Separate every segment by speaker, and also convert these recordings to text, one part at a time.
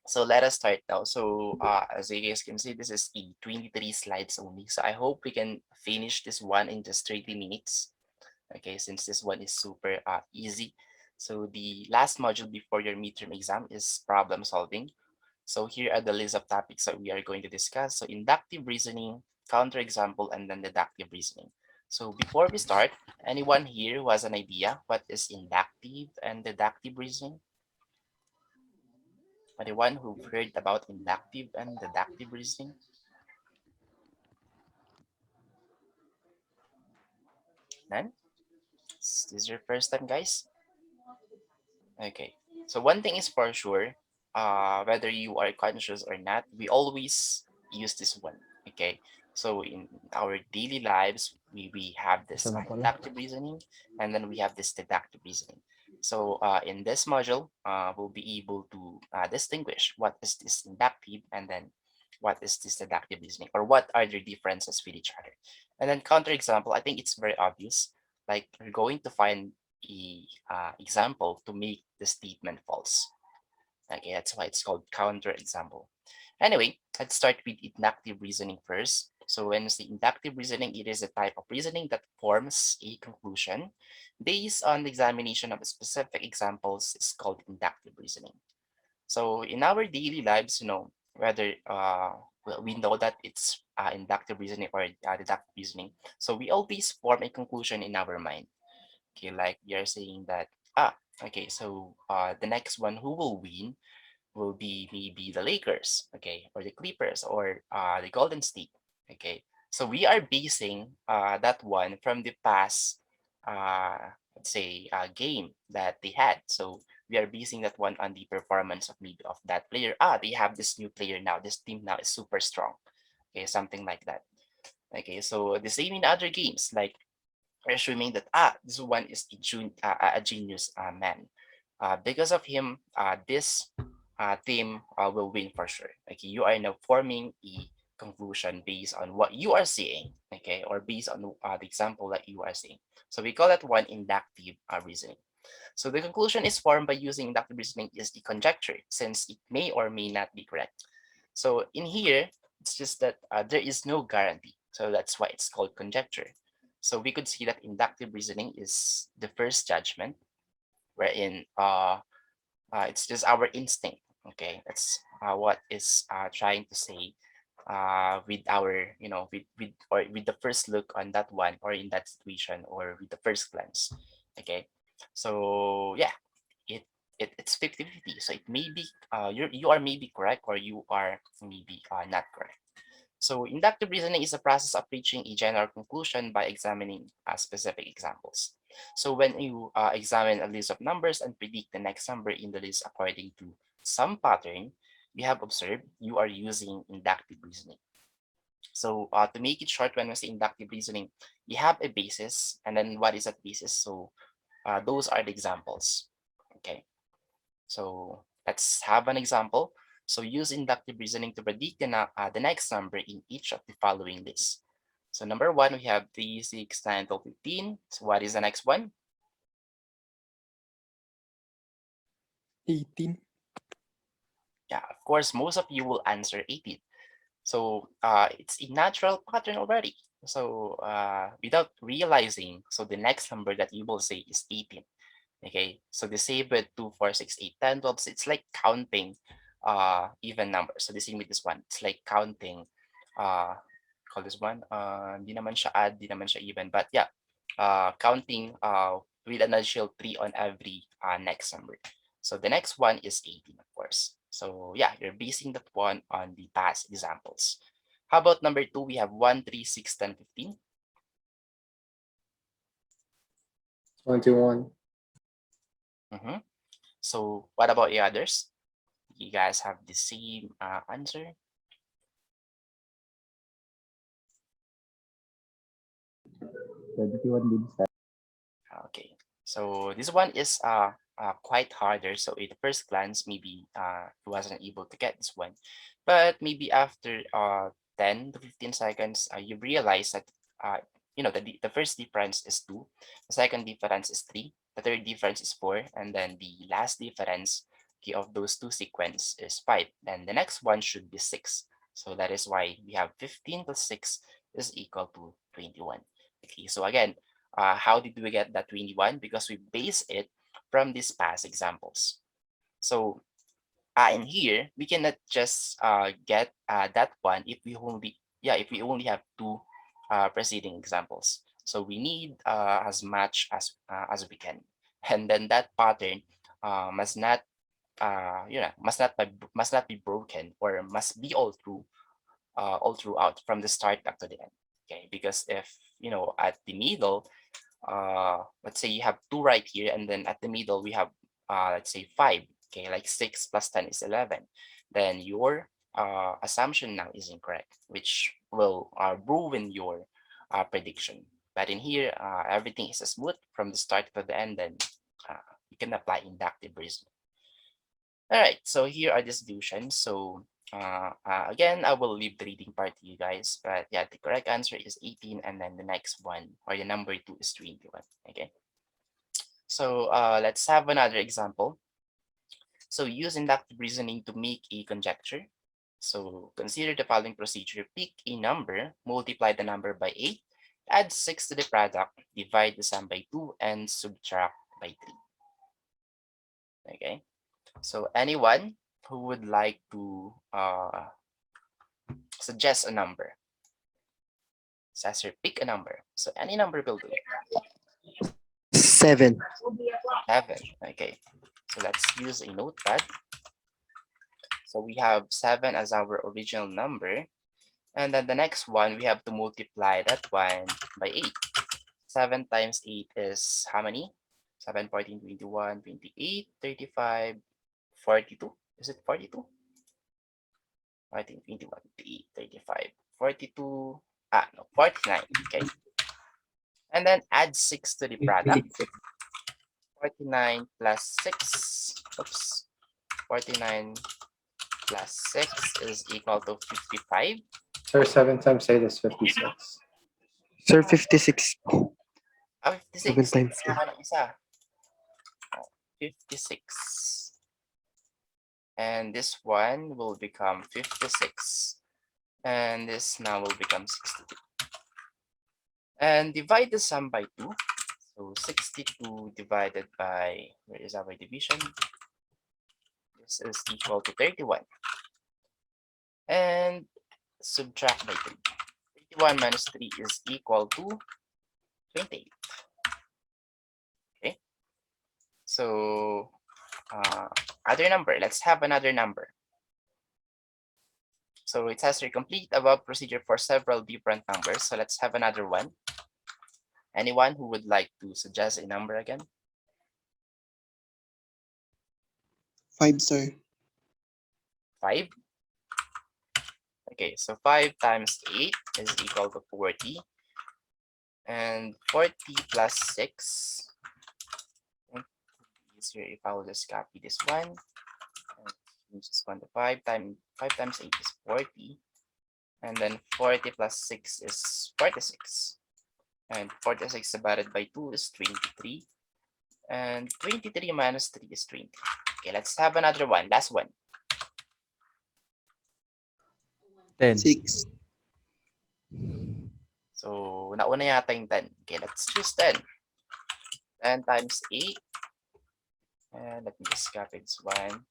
Speaker 1: So let us start now. So as you guys can see, this is 23 slides only. So I hope we can finish this one in just 30 minutes. Okay, since this one is super easy. So the last module before your midterm exam is problem solving. So here are the list of topics that we are going to discuss. So inductive reasoning, counterexample, and then deductive reasoning. So before we start, anyone here who has an idea what is inductive and deductive reasoning? Anyone who've heard about inductive and deductive reasoning? None? Is this your first time, guys? Okay. So one thing is for sure, whether you are conscious or not, we always use this one. Okay. So in our daily lives, we have this
Speaker 2: Isa na pala.
Speaker 1: inductive reasoning, and then we have this deductive reasoning. So in this module, we'll be able to distinguish what is this inductive and then what is this deductive reasoning, or what are the differences with each other. And then counterexample, I think it's very obvious. Like we're going to find a example to make the statement false. Okay, that's why it's called counterexample. Anyway, let's start with inductive reasoning first. So when you say inductive reasoning, it is a type of reasoning that forms a conclusion based on the examination of specific examples. Is called inductive reasoning. So in our daily lives, whether well, we know that it's inductive reasoning or deductive reasoning. So we always form a conclusion in our mind. Okay, like you're saying that, okay, so the next one who will win will be maybe the Lakers, okay, or the Clippers, or the Golden State, okay. So we are basing that one from the past, let's say, game that they had. So we are basing that one on the performance of maybe of that player. They have this new player now. This team now is super strong. Okay, something like that. Okay, so the same in other games, like assuming that this one is a genius man. Because of him, this team will win for sure. Okay, you are now forming a conclusion based on what you are seeing, okay, or based on the example that you are seeing. So we call that one inductive reasoning. So the conclusion is formed by using inductive reasoning is the conjecture, since it may or may not be correct. So in here, it's just that there is no guarantee. So that's why it's called conjecture. So we could see that inductive reasoning is the first judgment, wherein it's just our instinct. Okay, that's what is trying to say with our, with the first look on that one, or in that situation, or with the first glance. Okay, so yeah, it, it's 50-50. So it may be you are maybe correct, or you are maybe not correct. So inductive reasoning is a process of reaching a general conclusion by examining specific examples. So when you examine a list of numbers and predict the next number in the list according to some pattern you have observed, you are using inductive reasoning. So to make it short, when we say inductive reasoning, you have a basis, and then what is that basis? So those are the examples. Okay, so let's have an example. So use inductive reasoning to predict the next number in each of the following lists. So number one, we have 3, 6, 9, 12, 15. So what is the next one?
Speaker 2: 18.
Speaker 1: Yeah, of course, most of you will answer 18. So it's a natural pattern already. So without realizing, so the next number that you will say is 18. Okay, so the same with 2, 4, 6, 8, 10, 12. So it's like counting even numbers. So the same with this one. It's like counting call this one. Di naman siya add, di naman siya even. But yeah, counting with an additional 3 on every next number. So the next one is 18, of course. So yeah, you're basing that one on the past examples. How about number 2? We have 1, 3, 6, 10, 15.
Speaker 2: 21.
Speaker 1: Mm-hmm. So what about the others? You guys have the same answer?
Speaker 2: 21 din sa.
Speaker 1: Okay, so this one is quite harder. So at the first glance, maybe wasn't able to get this one, but maybe after 10 to 15 seconds, you realize that the first difference is 2, the second difference is 3, the third difference is 4, and then the last difference okay, of those two sequence is 5. Then the next one should be 6. So that is why we have 15 plus 6 is equal to 21. Okay, so again, how did we get that 21? Because we base it from these past examples. So in here, we cannot just get that one if we only have two preceding examples. So we need as much as we can, and then that pattern must not must not be broken, or must be all throughout from the start back to the end. Okay, because if at the middle, let's say you have 2 right here, and then at the middle we have let's say 5. Okay, like 6 plus 10 is 11. Then your assumption now is incorrect, which will ruin your prediction. But in here, everything is smooth from the start to the end. Then you can apply inductive reasoning. All right, so here are the solutions. So again, I will leave the reading part to you guys, but yeah, the correct answer is 18, and then the next one, or the number 2, is 21. Okay, so let's have another example. So use inductive reasoning to make a conjecture. So consider the following procedure: pick a number, multiply the number by 8, add 6 to the product, divide the sum by 2, and subtract by 3. Okay, so anyone who would like to suggest a number? Sasser, pick a number. So any number will do.
Speaker 2: 7.
Speaker 1: 7. Okay. So let's use a notepad. So we have 7 as our original number. And then the next one, we have to multiply that one by 8. 7 times 8 is how many? 7, 14, 21, 28, 35, 42. Is it 42? 14, 21, 28, 35, 42. No, 49. Okay. And then add 6 to the product. 49 plus 6. Oops. 49 plus 6 is equal to 55.
Speaker 3: Sir, 7 times 8 is 56.
Speaker 2: Sir, 56. 7
Speaker 1: 56.
Speaker 2: times 8.
Speaker 1: Tama ng isa. 56. And this one will become 56. And this now will become 62. And divide the sum by 2. So 62 divided by, where is our division? This is equal to 31. And subtract by 3. 31 minus 3 is equal to 28. Okay. So other number. Let's have another number. So it has to complete above procedure for several different numbers. So let's have another one. Anyone who would like to suggest a number again?
Speaker 2: 5, sir.
Speaker 1: 5. Okay, so 5 times 8 is equal to 40. And 40 plus 6. Easier if I will just copy this one. And just 1 to 5 times 8 is 40. And then 40 plus 6 is 46. And 46 divided by 2 is 23. And 23 minus 3 is 20. Okay, let's have another one. Last one.
Speaker 4: 10.
Speaker 2: 6.
Speaker 1: So, nauna yata yung 10. Okay, let's choose 10. 10 times 8. And let me just copy this one.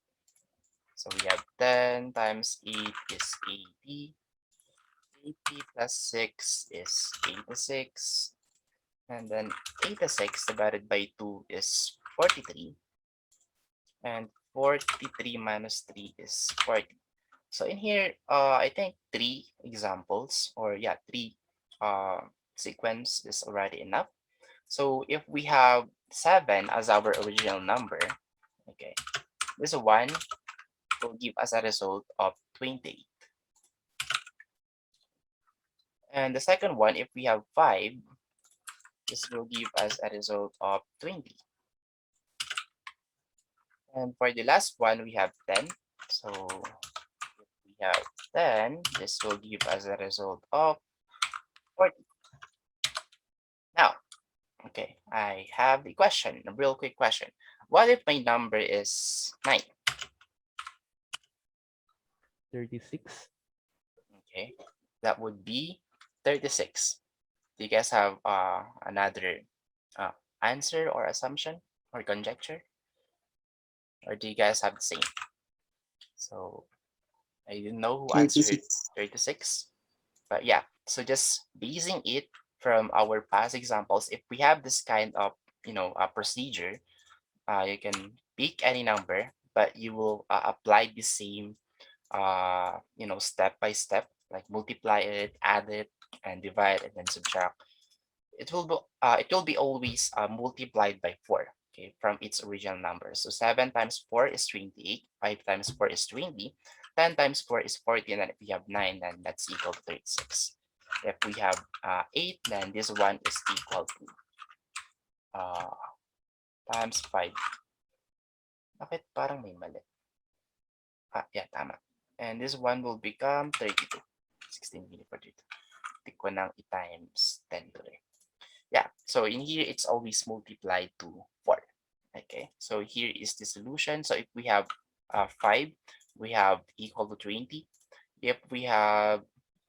Speaker 1: So, we have 10 times 8 is 80. 80 plus 6 is 86. And then 86 divided by 2 is 43. And 43 minus 3 is 40. So in here, I think 3 examples, or yeah, 3 sequence is already enough. So if we have 7 as our original number, okay, this one will give us a result of 28. And the second one, if we have 5, this will give us a result of 20. And for the last one, we have 10. So if we have 10, this will give us a result of 40. Now, okay, I have a question, a real quick question. What if my number is 9?
Speaker 4: 36.
Speaker 1: Okay, that would be 36. Do you guys have another uh, answer or assumption or conjecture? Or do you guys have the same? So I didn't know who answered
Speaker 2: 36.
Speaker 1: 36. But yeah, so just basing it from our past examples, if we have this kind of, a procedure, you can pick any number, but you will apply the same, step by step, like multiply it, add it, and divide, and then subtract. It will be always multiplied by 4, okay, from its original number. So 7 times 4 is 28, 5 times 4 is 20, 10 times 4 is 40, and then if we have 9, then that's equal to 36. If we have 8, then this one is equal to uh, times 5. Bakit parang may mali? Yeah, tama. And this one will become 32. 16 million for 32. Tik ko ng i-times 10 tuloy. Yeah, so in here, it's always multiplied to 4. Okay, so here is the solution. So if we have 5, we have equal to 20. If we have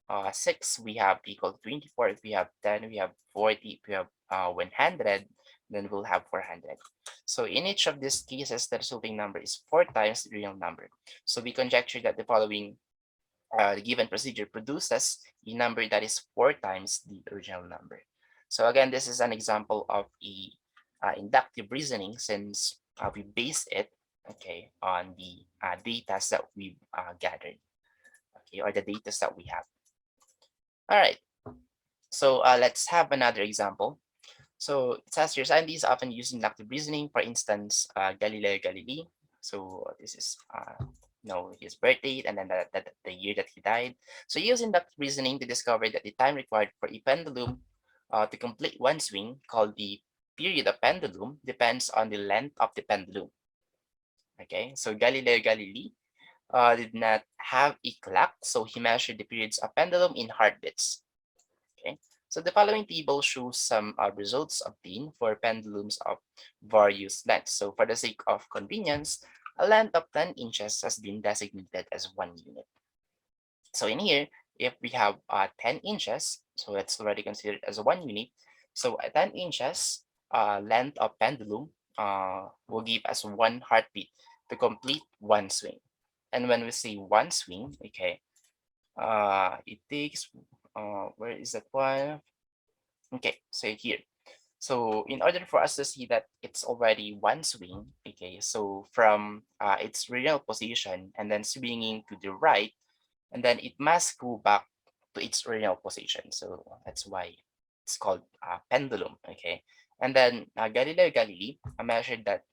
Speaker 1: 6, we have equal to 24. If we have 10, we have 40. If we have 100, then we'll have 400. So in each of these cases, the resulting number is 4 times the real number. So we conjecture that the following the given procedure produces a number that is 4 times the original number. So again, this is an example of a inductive reasoning, since we base it, okay, on the data that we've gathered, okay, or the data that we have. All right, so let's have another example. So it says here, scientists often use inductive reasoning, for instance, Galileo Galilei. So this is his birth date, and then the year that he died. So he used inductive reasoning to discover that the time required for a pendulum to complete one swing, called the period of pendulum, depends on the length of the pendulum. Okay, so Galileo Galilei did not have a clock, so he measured the periods of pendulum in heartbeats. Okay, so the following table shows some results obtained for pendulums of various lengths. So for the sake of convenience, a length of 10 inches has been designated as 1 unit. So in here, if we have 10 inches, so that's already considered as a 1 unit. So a 10 inches length of pendulum will give us 1 heartbeat to complete one swing. And when we say one swing, okay, it takes, where is that one? Okay, so here. So in order for us to see that it's already one swing, okay, so from its original position and then swinging to the right, and then it must go back to its original position. So that's why it's called pendulum, okay. And then Galileo Galilei measured that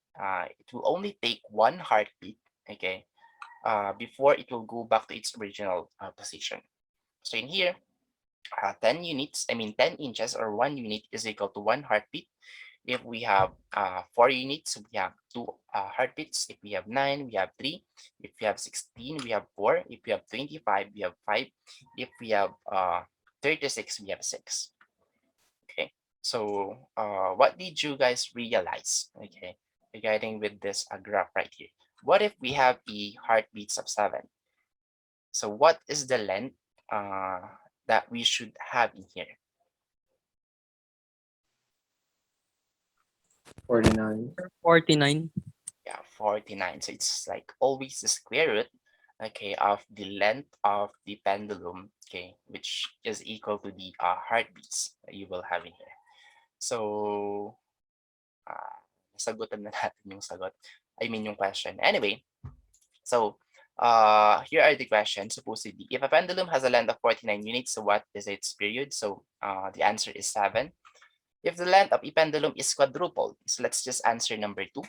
Speaker 1: it will only take 1 heartbeat, okay, before it will go back to its original position. So in here, 10 units, 10 inches or 1 unit is equal to 1 heartbeat. If we have 4 units, we have 2 heartbeats. If we have 9, we have 3. If we have 16, we have 4. If we have 25, we have 5. If we have 36, we have 6. Okay, so what did you guys realize, okay, regarding with this graph right here? What if we have a heartbeats of 7? So what is the length that we should have in here?
Speaker 3: 49.
Speaker 5: 49.
Speaker 1: Yeah, 49. So it's like always the square root, okay, of the length of the pendulum, okay, which is equal to the heartbeats that you will have in here. So, sagutan na natin yung sagot. Yung question. Anyway, so here are the questions. Supposedly, if a pendulum has a length of 49 units, so what is its period? So the answer is 7. If the length of a pendulum is quadrupled, so let's just answer number 2.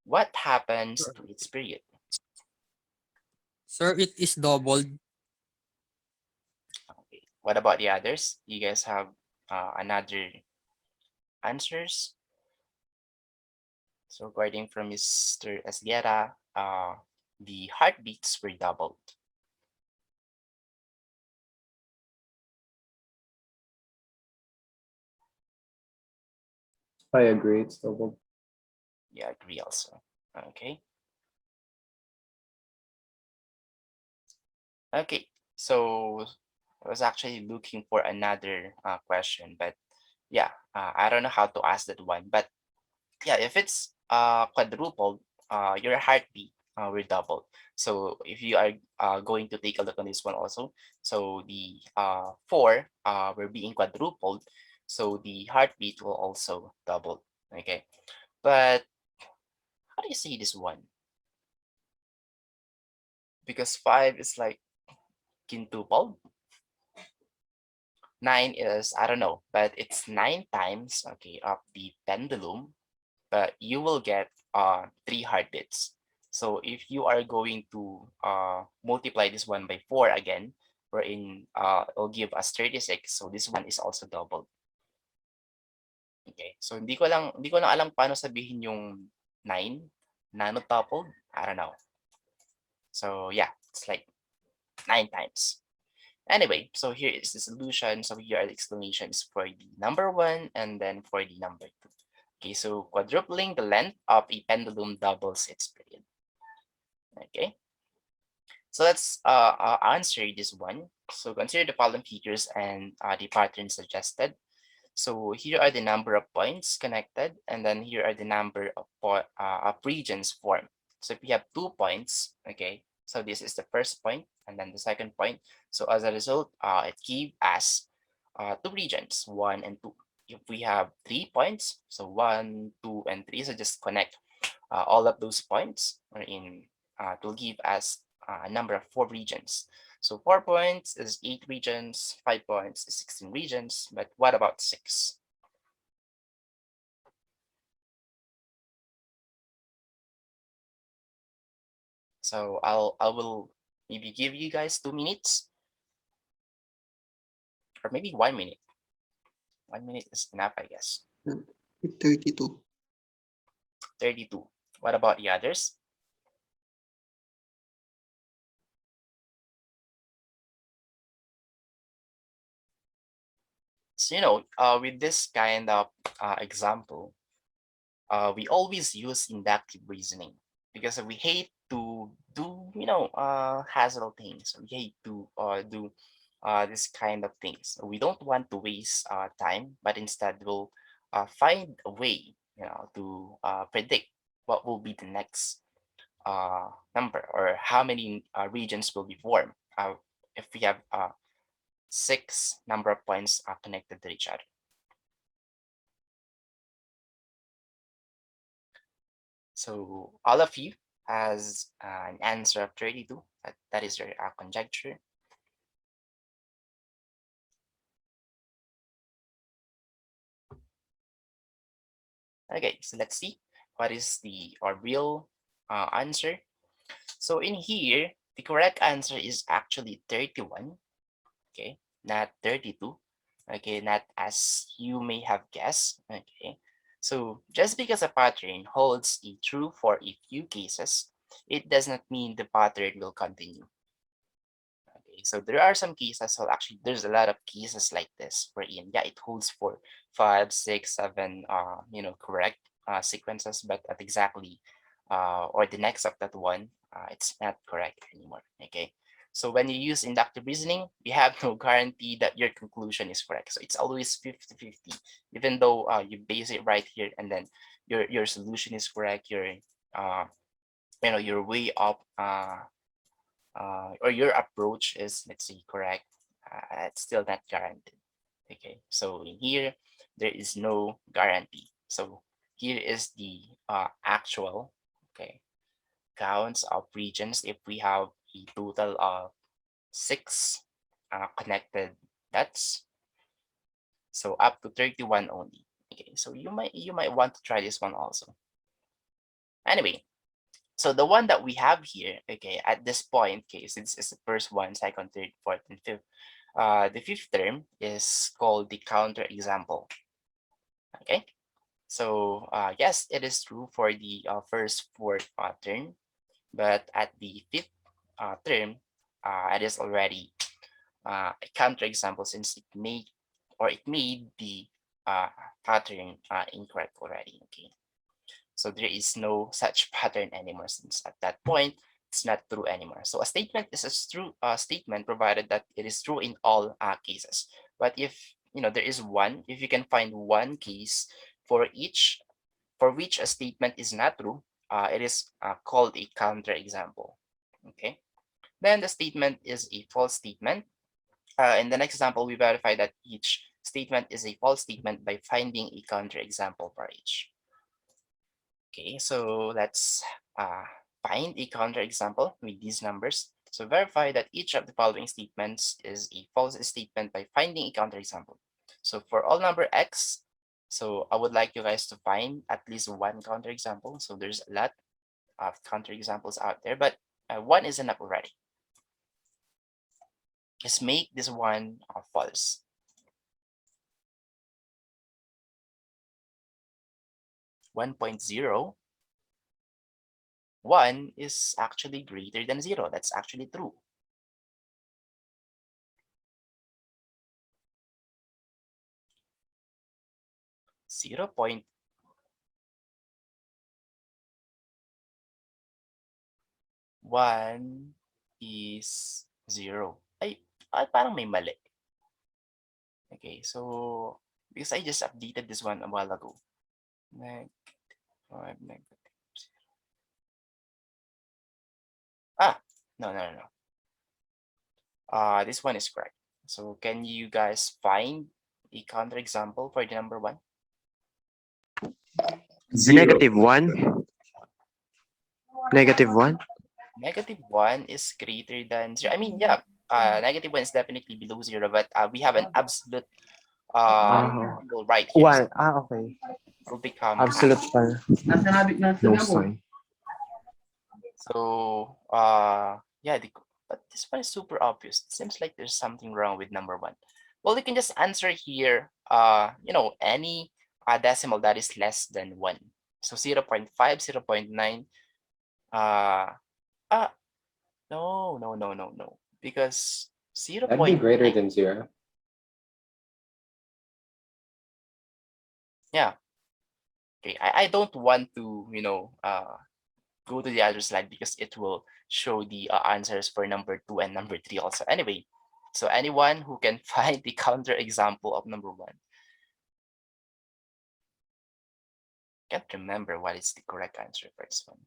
Speaker 1: What happens to its period?
Speaker 5: Sir, it is doubled.
Speaker 1: Okay. What about the others? You guys have another answers? So according from Mr. Esguera, the heartbeats were doubled.
Speaker 3: I agree, it's double.
Speaker 1: Yeah, agree also. Okay. Okay, so I was actually looking for another question, but yeah, I don't know how to ask that one. But yeah, if it's quadrupled, your heartbeat will double. So if you are going to take a look on this one also, so the four were being quadrupled, so the heartbeat will also double. Okay, but how do you say this one? Because five is like quintupled. Nine is, I don't know, but it's nine times, okay, of the pendulum, but you will get three heartbeats. So if you are going to multiply this one by four again, wherein it'll give us 36. So this one is also doubled. Okay. So hindi ko lang alam paano sabihin yung 9 nanotupled. I don't know. So yeah, it's like 9 times. Anyway, so here is the solution. So here are the explanations for the number one and then for the number two. Okay, so quadrupling the length of a pendulum doubles its period. Okay, so let's answer this one. So consider the following figures and the pattern suggested. So here are the number of points connected, and then here are the number of regions formed. So if we have 2 points, okay, so this is the first point, and then the second point. So as a result, it gives us two regions, 1 and 2. If we have 3 points, so 1, 2, and 3, so just connect all of those points in to give us a number of 4 regions. So 4 points is 8 regions, 5 points is 16 regions, but what about 6? So I will maybe give you guys 2 minutes or maybe 1 minute. 1 minute is enough, I guess.
Speaker 2: 32.
Speaker 1: 32. What about the others? So, with this kind of example, we always use inductive reasoning because we hate to do, hassle things. We hate to do this kind of things. We don't want to waste time, but instead we'll find a way, to predict what will be the next number or how many regions will be formed if we have 6 number of points connected to each other. So all of you has an answer of 32. That is your conjecture. Okay, so let's see what is the real answer. So in here, the correct answer is actually 31. Okay, not 32. Okay, not as you may have guessed. Okay, so just because a pattern holds a true for a few cases, it does not mean the pattern will continue. Okay, so there are some cases, so actually there's a lot of cases like this wherein, yeah, it holds for 5, 6, 7, correct sequences, but at exactly or the next of that one, it's not correct anymore. Okay, so when you use inductive reasoning, you have no guarantee that your conclusion is correct. So it's always 50-50, even though you base it right here and then your solution is correct, your way up or your approach is, let's say, correct, it's still not guaranteed. Okay, so in here, there is no guarantee. So here is the actual, okay, counts of regions if we have a total of 6 connected dots. So up to 31 only. Okay, so you might want to try this one also. Anyway, so the one that we have here, okay, at this point, okay, since it's the first one, second, third, fourth, and fifth, the fifth term is called the counter example. Okay, so yes, it is true for the first fourth term, but at the fifth term, it is already a counterexample since it made the pattern incorrect already. Okay, so there is no such pattern anymore since at that point it's not true anymore. So a statement is a true statement provided that it is true in all cases. But if there is one, if you can find one case for which a statement is not true, it is called a counterexample. Okay. Then the statement is a false statement. In the next example, we verify that each statement is a false statement by finding a counterexample for each. Okay, so let's find a counterexample with these numbers. So verify that each of the following statements is a false statement by finding a counterexample. So for all number x, so I would like you guys to find at least one counterexample. So there's a lot of counterexamples out there, but one is enough already. Just make this one false. 1.0, 1 is actually greater than 0. That's actually true. Zero point one is 0. Ay, parang may mali. Okay, so because I just updated this one a while ago. Negative 5, negative 0. No. This one is correct. So can you guys find a counterexample for the number 1?
Speaker 6: Negative 1. Negative 1.
Speaker 1: Negative 1 is greater than 0. I mean, yeah, negative 1 is definitely below 0, but we have an absolute symbol right here.
Speaker 6: 1.
Speaker 1: So
Speaker 6: Okay.
Speaker 1: it will become
Speaker 6: Absolute pa. No sign.
Speaker 1: So yeah, but this one is super obvious. It seems like there's something wrong with number 1. Well, you can just answer here any decimal that is less than 1. So 0 0.5, 0 0.9. No. Because 0
Speaker 3: That'd be greater than 0.
Speaker 1: Yeah. Okay, I don't want to, go to the other slide because it will show the answers for number 2 and number 3 also. Anyway, so anyone who can find the counter example of number 1. Can't remember what is the correct answer for this one.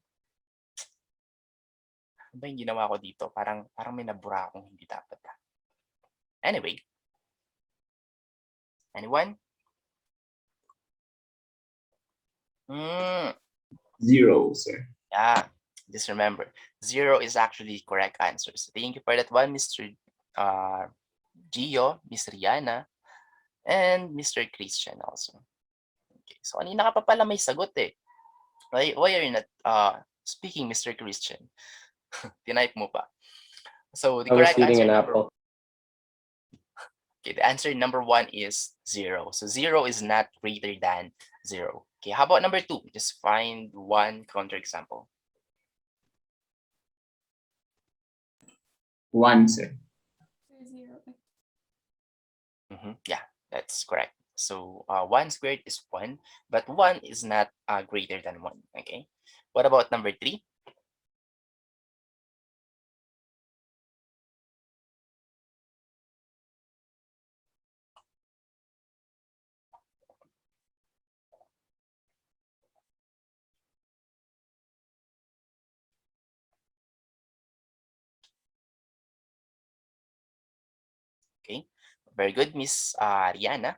Speaker 1: Ano ba yung ginawa ko dito? Parang may nabura akong hindi dapat. Anyway. Anyone?
Speaker 7: 0, sir.
Speaker 1: Yeah, just remember, 0 is actually correct answer. So thank you for that one, Mr. Gio, Miss Rihanna, and Mr. Christian also. Okay, so kanina ka pa pala may sagot eh. Why are you not speaking, Mr. Christian? Tinype mo pa. So the
Speaker 3: I was
Speaker 1: correct
Speaker 3: eating
Speaker 1: answer
Speaker 3: an apple.
Speaker 1: Okay, the answer number 1 is 0. So 0 is not greater than 0. Okay, how about number 2? Just find one counterexample.
Speaker 7: 1, sir.
Speaker 1: Yeah, that's correct. So 1 squared is 1, but 1 is not greater than 1. Okay, what about number 3? Okay, very good, Miss Rihanna.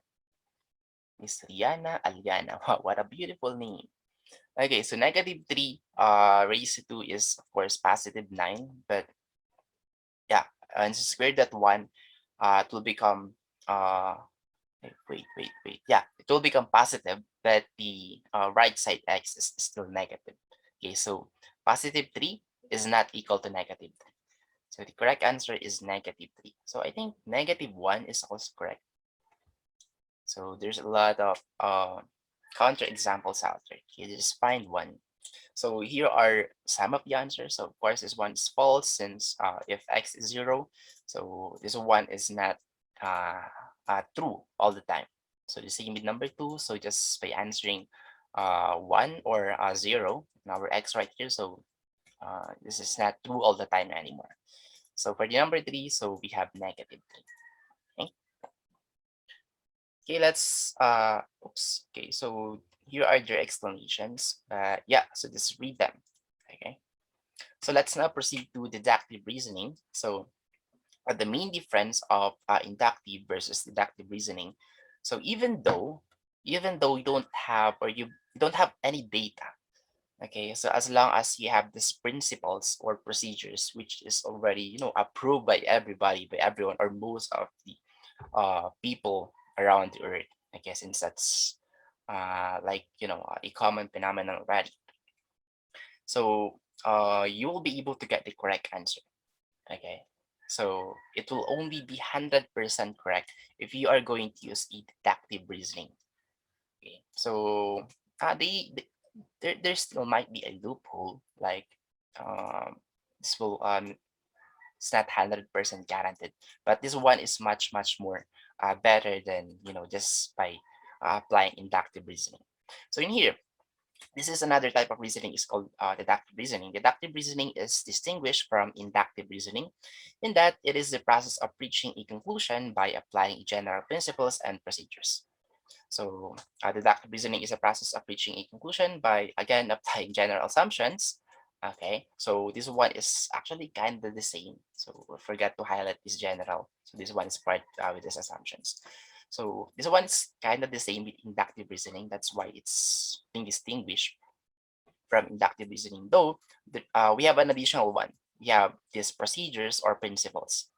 Speaker 1: Miss Rihanna Aliana. Wow, what a beautiful name. Okay, so negative 3 raised to 2 is, of course, positive 9. But yeah, and square that 1, it will become, wait. Yeah, it will become positive, but the right side x is still negative. Okay, so positive 3 is not equal to negative 3. So the correct answer is negative 3. So I think negative 1 is also correct. So there's a lot of counter examples out there. You just find one. So here are some of the answers. So of course, this one is false since if x is 0, so this one is not true all the time. So the same with number 2. So just by answering 1 or 0, now our x right here. So This is not true all the time anymore. So for the number 3, so we have -3. Okay. Okay, let's oops. Okay, so here are their explanations. Yeah, so just read them. Okay. So let's now proceed to deductive reasoning. So the main difference of inductive versus deductive reasoning. So even though you don't have or you don't have any data, okay, so as long as you have these principles or procedures which is already approved by everybody, by everyone, or most of the people around the earth, I guess, since that's like a common phenomenon already. So you will be able to get the correct answer. Okay, so it will only be 100% correct if you are going to use a deductive reasoning. Okay, so there still might be a loophole, like this will it's not 100% guaranteed, but this one is much more better than just by applying inductive reasoning. So in here, this is another type of reasoning. Is called deductive reasoning. Deductive reasoning is distinguished from inductive reasoning in that it is the process of reaching a conclusion by applying general principles and procedures. So deductive reasoning is a process of reaching a conclusion by, again, applying general assumptions. Okay, so this one is actually kind of the same. So we forgot to highlight this general. So this one is part with these assumptions. So this one is kind of the same with inductive reasoning. That's why it's being distinguished from inductive reasoning. Though we have an additional one. We have these procedures or principles.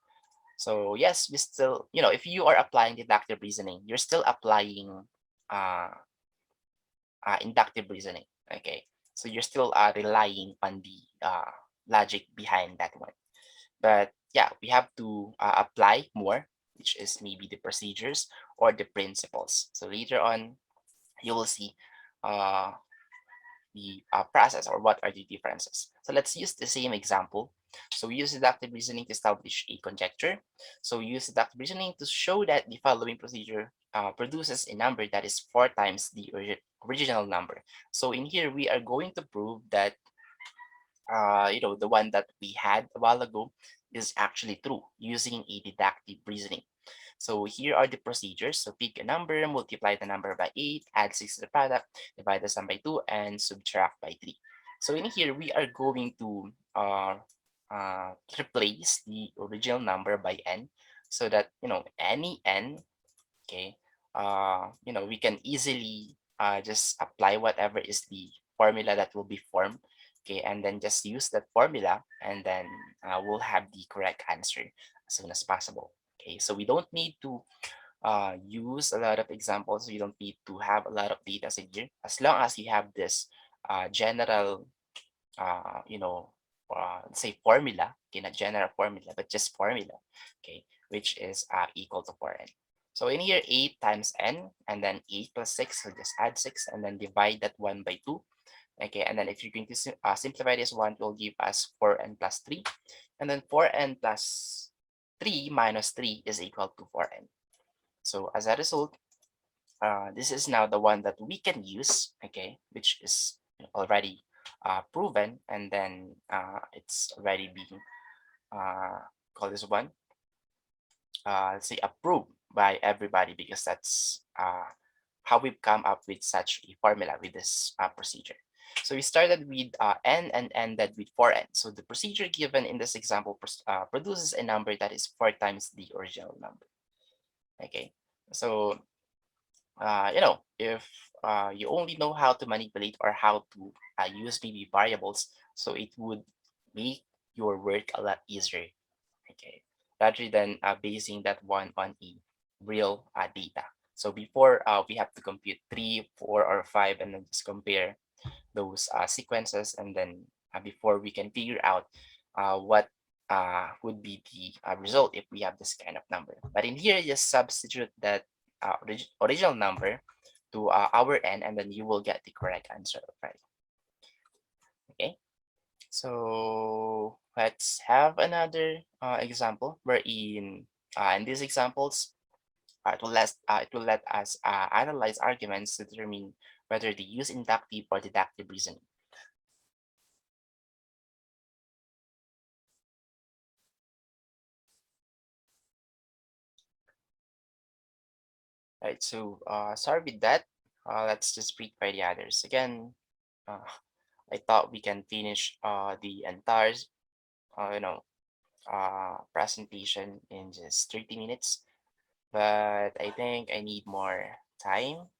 Speaker 1: So yes, we still, if you are applying deductive reasoning, you're still applying uh, inductive reasoning. Okay, so you're still relying on the logic behind that one. But yeah, we have to apply more, which is maybe the procedures or the principles. So later on, you will see uh, the process or what are the differences. So let's use the same example. So we use deductive reasoning to establish a conjecture. So we use deductive reasoning to show that the following procedure produces a number that is 4 times the original number. So in here, we are going to prove that the one that we had a while ago is actually true using a deductive reasoning. So here are the procedures. So pick a number, multiply the number by 8, add 6 to the product, divide the sum by 2, and subtract by 3. So in here, we are going to replace the original number by n so that, any n, okay, we can easily just apply whatever is the formula that will be formed, okay, and then just use that formula, and then we'll have the correct answer as soon as possible. Okay, so we don't need to use a lot of examples. You don't need to have a lot of data in here. As long as you have this general, uh, you know, say formula, okay, not general formula, but just formula, okay, which is equal to 4n. So in here, 8 times n, and then 8 plus 6, so just add 6, and then divide that 1 by 2. Okay, and then if you're going to simplify this one, it will give us 4n plus 3. And then 4n plus 3 minus 3 is equal to 4n. So as a result, this is now the one that we can use, okay, which is already proven, and then it's already being call this one, let's say, approved by everybody, because that's how we've come up with such a formula with this procedure. So we started with n and ended with 4n. So the procedure given in this example produces a number that is 4 times the original number. Okay, so if you only know how to manipulate or how to use maybe variables, so it would make your work a lot easier, okay, rather than basing that one on a real data. So before, we have to compute 3, 4, or 5, and then just compare those sequences, and then before we can figure out what would be the result if we have this kind of number. But in here, just substitute that original number to our n, and then you will get the correct answer, right? Okay, so let's have another example wherein in these examples, it will let us analyze arguments to determine whether they use inductive or deductive reasoning. Right, so sorry with that. Let's just read by the others. Again, I thought we can finish the entire you know presentation in just 30 minutes, but I think I need more time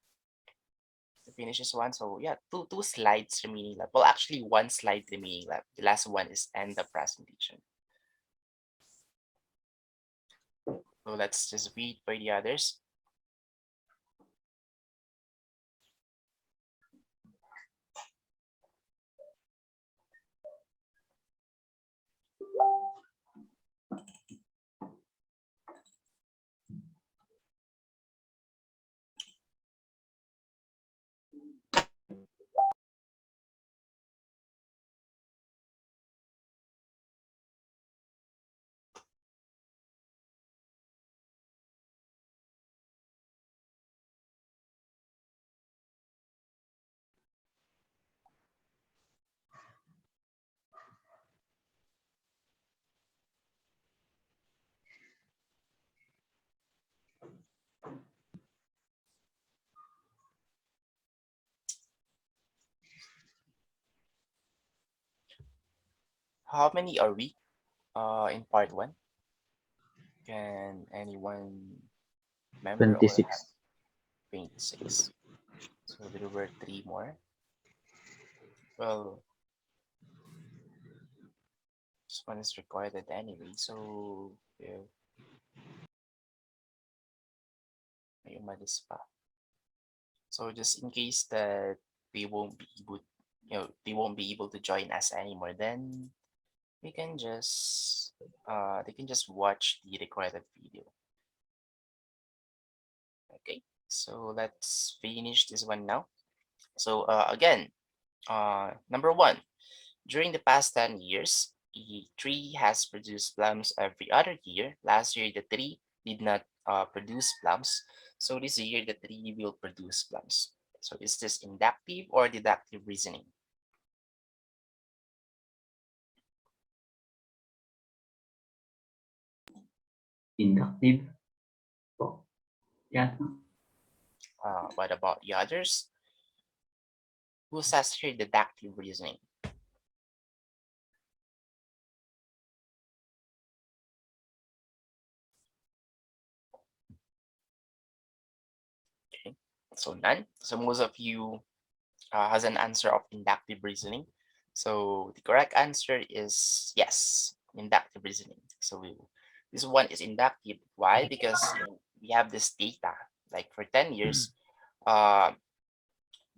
Speaker 1: to finish this one. So yeah, two slides remaining left. Well, actually one slide remaining left. The last one is end the presentation. So let's just read by the others. How many are we in part one? Can anyone remember or have
Speaker 3: 26.
Speaker 1: 26? So there were three more. Well, this one is recorded anyway, so if may umalis pa. So just in case that they won't be able, they won't be able to join us anymore, then we can just they can just watch the recorded video. Okay, so let's finish this one now. So again, number one, during the past 10 years, the tree has produced plums every other year. Last year, the tree did not produce plums. So this year, the tree will produce plums. So is this inductive or deductive reasoning?
Speaker 7: Inductive. Oh, yeah.
Speaker 1: What about the others? Who says here deductive reasoning? Okay, so none. So most of you has an answer of inductive reasoning. So the correct answer is yes, inductive reasoning. So this one is inductive. Why? Because we have this data, like for 10 years, uh,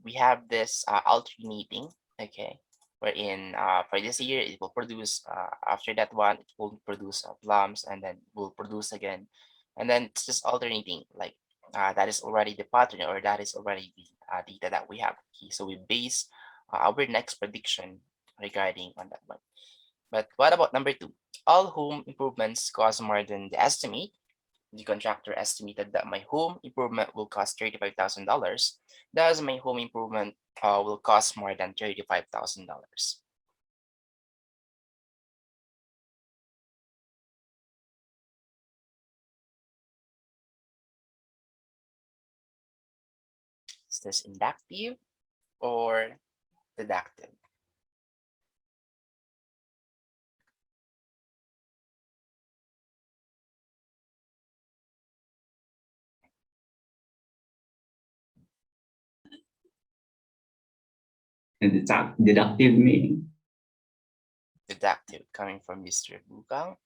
Speaker 1: we have this alternating, okay, wherein for this year it will produce, after that one it will produce plums, and then will produce again, and then it's just alternating, like that is already the pattern, or that is already the data that we have. Okay, so we base our next prediction regarding on that one. But what about number two? All home improvements cost more than the estimate. The contractor estimated that my home improvement will cost $35,000. Thus, my home improvement will cost more than $35,000. Is this inductive or deductive?
Speaker 7: And it's deductive meaning.
Speaker 1: Deductive, coming from Mr. Bukang.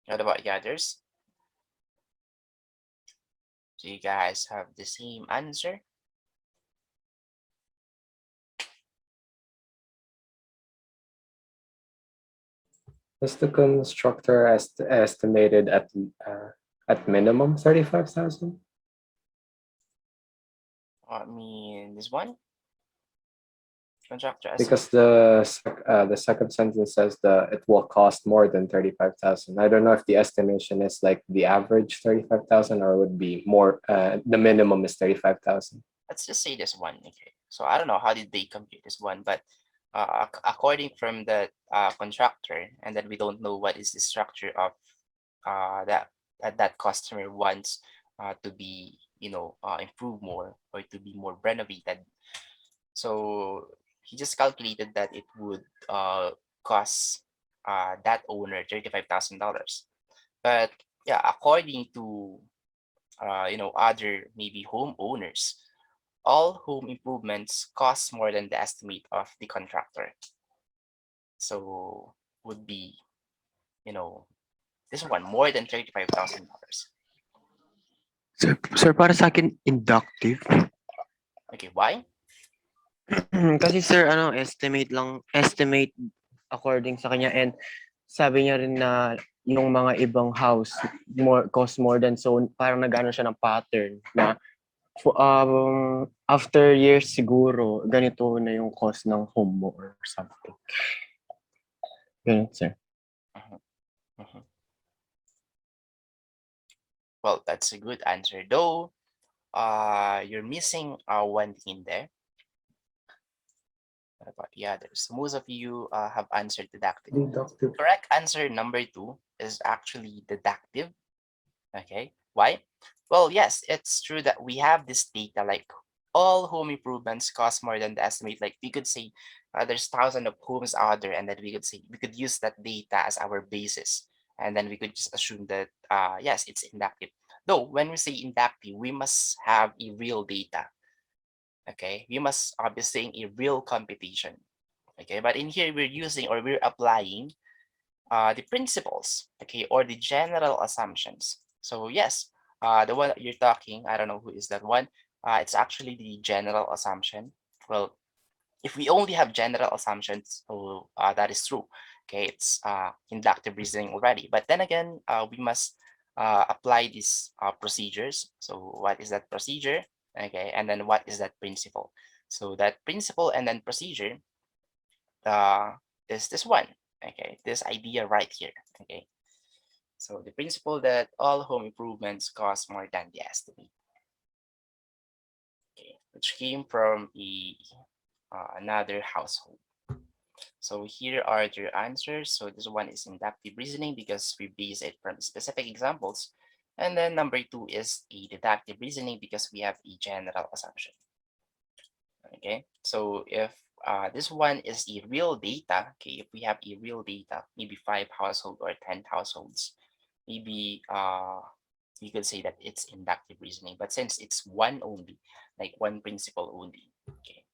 Speaker 1: What about the others? Do you guys have the same answer?
Speaker 3: Was the constructor estimated at minimum 35,000?
Speaker 1: I mean, this one? Contractor
Speaker 3: Because
Speaker 1: estimate.
Speaker 3: the second sentence says it will cost more than 35,000. I don't know if the estimation is like the average 35,000 or would be more. The minimum is 35,000.
Speaker 1: Let's just say this one. Okay, so I don't know how did they compute this one, but according from the contractor, and then we don't know what is the structure of that customer wants to be, improved more or to be more renovated. So he just calculated that it would cost that owner $35,000. But yeah, according to other maybe homeowners, all home improvements cost more than the estimate of the contractor. So would be, this one more than $35,000.
Speaker 6: Sir, para sa akin, inductive.
Speaker 1: Okay, why?
Speaker 6: Kasi sir, estimate according sa kanya, and sabi niya rin na yung mga ibang house cost more than, so parang nag-ano siya ng pattern na after years siguro ganito na yung cost ng home mo or something. Ganun, sir.
Speaker 1: Mhm. Well, that's a good answer, though you're missing one thing in there. What about the others? Most of you have answered deductive.
Speaker 3: Inductive.
Speaker 1: Correct answer number 2 is actually deductive. Okay, why? Well, yes, it's true that we have this data, like all home improvements cost more than the estimate. Like we could say there's thousands of homes out there, and then we could use that data as our basis, and then we could just assume that yes, it's inductive. Though when we say inductive, we must have a real data. Okay, we must be saying a real computation. Okay, but in here we're using or we're applying the principles, okay, or the general assumptions. So yes, the one that you're talking, I don't know who is that one. It's actually the general assumption. Well, if we only have general assumptions, so that is true. Okay, it's inductive reasoning already. But then again, we must apply these procedures. So what is that procedure? Okay, and then what is that principle? So that principle and then procedure is this one. Okay, this idea right here. Okay, so the principle that all home improvements cost more than the estimate. Okay, which came from another household. So here are your answers. So this one is inductive reasoning because we base it from specific examples. And then number 2 is a deductive reasoning because we have a general assumption. Okay, so if this one is a real data, okay, if we have a real data, maybe 5 households or 10 households, maybe you could say that it's inductive reasoning. But since it's one only, like one principle only, okay,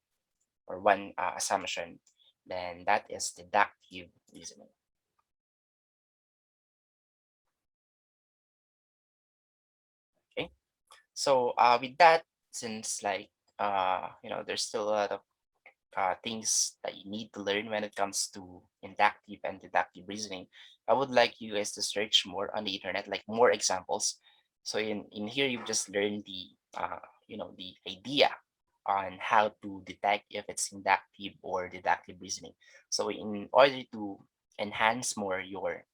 Speaker 1: or one assumption, then that is deductive reasoning. Okay, so with that, since like there's still a lot of things that you need to learn when it comes to inductive and deductive reasoning, I would like you guys to search more on the internet, like more examples. So in here, you've just learned the the idea on how to detect if it's inductive or deductive reasoning. So in order to enhance more your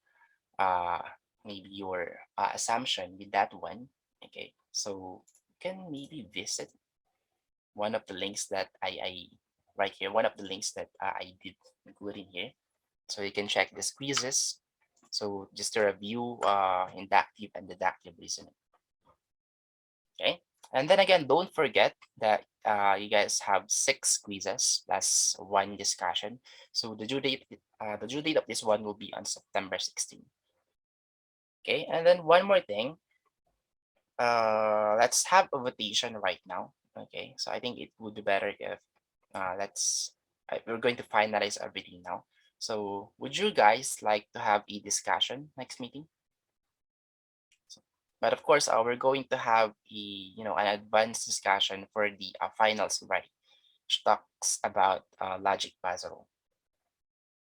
Speaker 1: uh, maybe your assumption with that one, okay, so you can maybe visit one of the links that I right here, one of the links that I did include in here. So you can check these quizzes. So just to review inductive and deductive reasoning. Okay. And then again, don't forget that you guys have 6 quizzes plus 1 discussion. So the due date of this one will be on September 16th. Okay, and then one more thing. Let's have a votation right now. Okay, so I think it would be better if we're going to finalize everything now. So would you guys like to have a discussion next meeting? But of course, we're going to have an advanced discussion for the finals already, which talks about logic puzzle.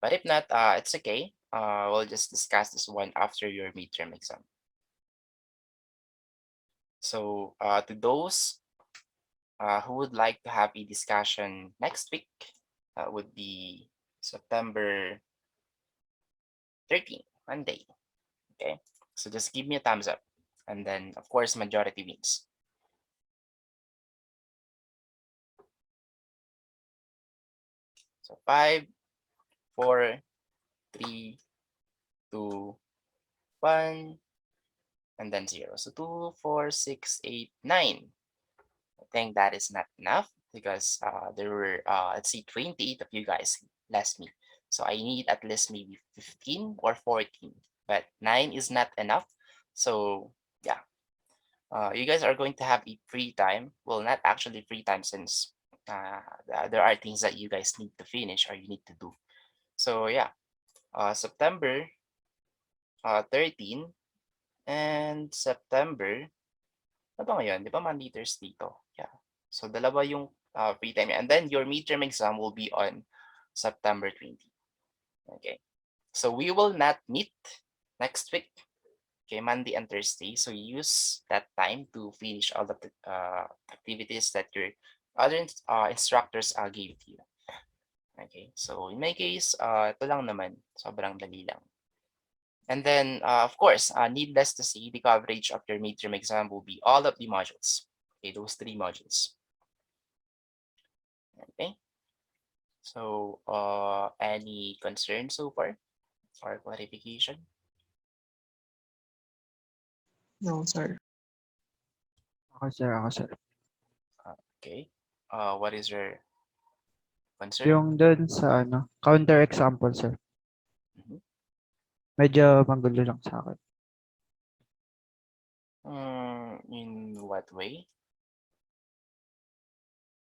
Speaker 1: But if not, it's okay. We'll just discuss this one after your midterm exam. So to those who would like to have a discussion next week, would be September 13th, Monday. Okay, so just give me a thumbs up, and then of course majority wins. So 5, 4, 3, 2, 1, and then 0. So 2, 4, 6, 8, 9. I think that is not enough because there were, let's see, 28 of you guys less me. So I need at least maybe 15 or 14, but 9 is not enough. So yeah, you guys are going to have a free time. Well, not actually free time since there are things that you guys need to finish or you need to do. So yeah, September 13 and September, ano ba ngayon? Di ba man-liters dito? Yeah. So dalawa yung free time. And then your midterm exam will be on September 20. Okay. So we will not meet next week. Okay, Monday and Thursday. So use that time to finish all of the activities that your other instructors gave to you. Okay, so in my case, ito lang naman, sobrang dali lang. And then, of course, needless to say, the coverage of your midterm exam will be all of the modules. Okay, those 3 modules. Okay. So, any concerns so far or clarification?
Speaker 2: No, sir.
Speaker 4: Ako, sir. Ako, sir.
Speaker 1: Okay. What is your concern?
Speaker 4: Yung dun sa ano, counter example, sir.
Speaker 1: Mhm.
Speaker 4: Medyo magulo lang sa akin.
Speaker 1: In what way?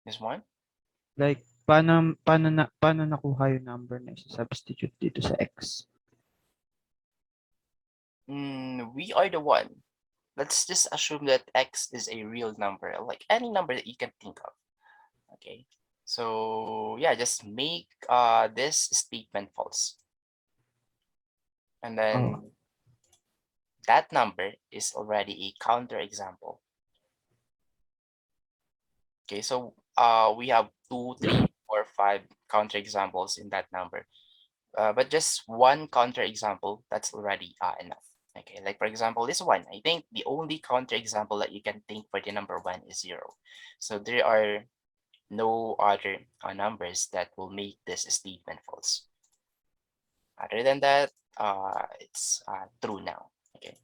Speaker 1: This one?
Speaker 4: Like, paano nakuha yung number na substitute dito sa X?
Speaker 1: We are the one. Let's just assume that X is a real number, like any number that you can think of. Okay. So yeah, just make this statement false. And then that number is already a counter example. Okay, so we have 2, 3, 4, 5 counter examples in that number. But just one counter example, that's already enough. Okay, like for example, this one, I think the only counter example that you can think for the number 1 is 0. So there are no other numbers that will make this statement false. Other than that, it's true now. Okay.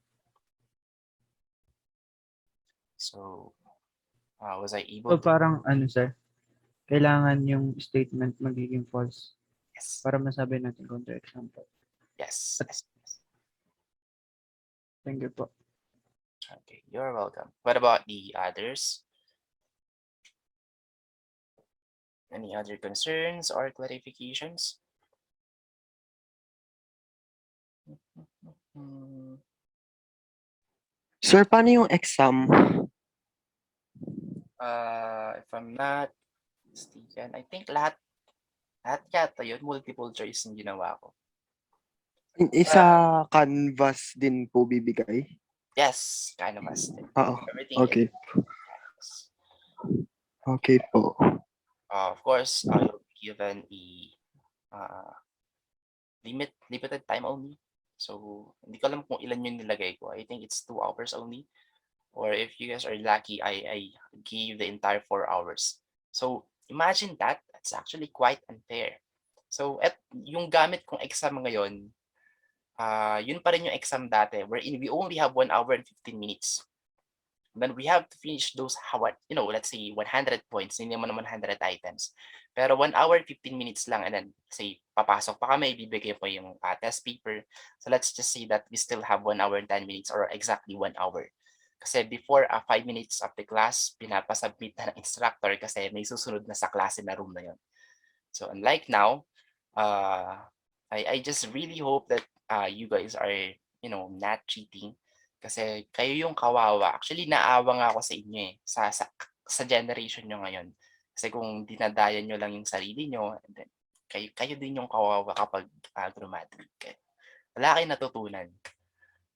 Speaker 1: So, was I able
Speaker 4: So,
Speaker 1: to?
Speaker 4: parang ano, sir? Kailangan yung statement magiging false
Speaker 1: Yes.
Speaker 4: para masabi natin counter example.
Speaker 1: Yes. Yes. Yes.
Speaker 4: Thank you po.
Speaker 1: Okay, you're welcome. What about the others? Any other concerns or clarifications? Hmm,
Speaker 6: Sir, paano yung exam?
Speaker 1: if I'm not mistaken, I think lahat yata yun, multiple choice yung ginawa ko.
Speaker 6: Isa canvas din po bibigay?
Speaker 1: Yes, kind of as
Speaker 6: Oo.
Speaker 1: everything
Speaker 6: Okay.
Speaker 1: is
Speaker 6: Okay po.
Speaker 1: of course, you'll be given a limited time only. So, hindi ko alam kung ilan yung nilagay ko. I think it's 2 hours only. Or if you guys are lucky, I gave the entire 4 hours. So, imagine that. That's actually quite unfair. So, yung gamit kong exam ngayon, yun pa rin yung exam dati, wherein we only have 1 hour and 15 minutes. Then we have to finish those, let's say 100 points, hindi naman 100 items. Pero 1 hour, 15 minutes lang, and then say, papasok pa kami, ibibigay po yung test paper. So let's just say that we still have 1 hour and 10 minutes or exactly 1 hour. Kasi before 5 minutes of the class, pinapasubmit na ng instructor kasi may susunod na sa klase na room na yun. So unlike now, I just really hope that you guys are, not cheating. Kasi kayo yung kawawa. Actually, naawa nga ako sa inyo eh. Sa generation nyo ngayon. Kasi kung dinadayan nyo lang yung sarili nyo, and then, kayo din yung kawawa kapag graduate kayo. Wala kayong natutunan.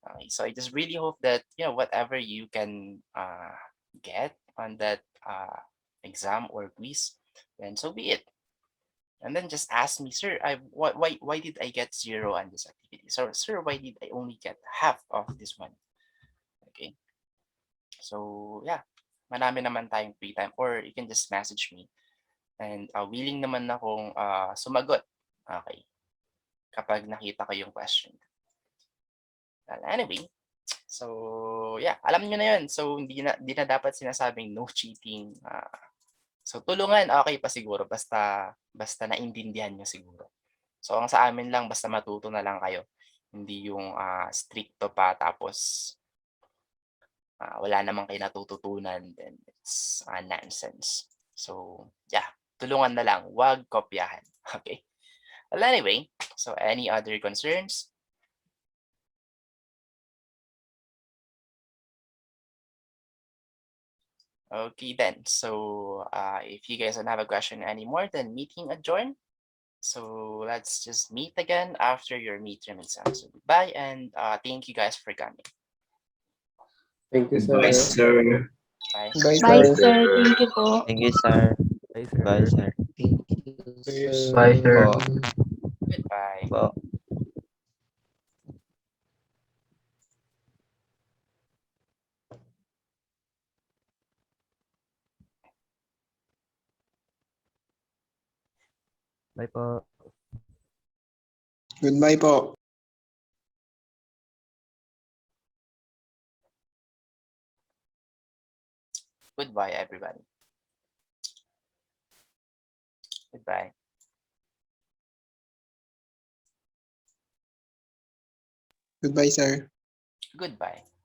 Speaker 1: Okay, so I just really hope that, whatever you can get on that exam or quiz, then so be it. And then just ask me, sir, why did I get 0 on this activity? So, sir, why did I only get half of this one? Okay. So, yeah, marami naman tayong free time, or you can just message me. And willing naman akong sumagot. Okay. Kapag nakita ko yung question. Well, anyway, So, yeah, alam niyo na 'yun. So, hindi na dapat sinasabing no cheating. So, tulungan, okay pa siguro basta naintindihan niyo siguro. So, ang sa amin lang basta matuto na lang kayo. Hindi yung, strikto pa tapos, wala naman kayo natututunan, then it's, nonsense. So, yeah, tulungan na lang, 'wag kopyahan, okay? Well, anyway, so any other concerns? Okay then. So, if you guys don't have a question anymore, then meeting adjourned. So let's just meet again after your midterm exam. So goodbye and thank you guys for coming.
Speaker 3: Thank you,
Speaker 7: Goodbye,
Speaker 3: sir.
Speaker 7: sir.
Speaker 1: Bye.
Speaker 3: Bye,
Speaker 8: Bye,
Speaker 3: sir.
Speaker 8: sir. Thank you po.
Speaker 4: Thank you, sir.
Speaker 9: Bye, sir.
Speaker 4: Bye, sir.
Speaker 6: Thank you,
Speaker 3: Sir.
Speaker 6: Bye, sir.
Speaker 4: Po.
Speaker 1: Goodbye.
Speaker 4: Po.
Speaker 9: Bye po.
Speaker 2: Goodbye po.
Speaker 1: Goodbye, everybody. Goodbye.
Speaker 2: Goodbye, sir.
Speaker 1: Goodbye.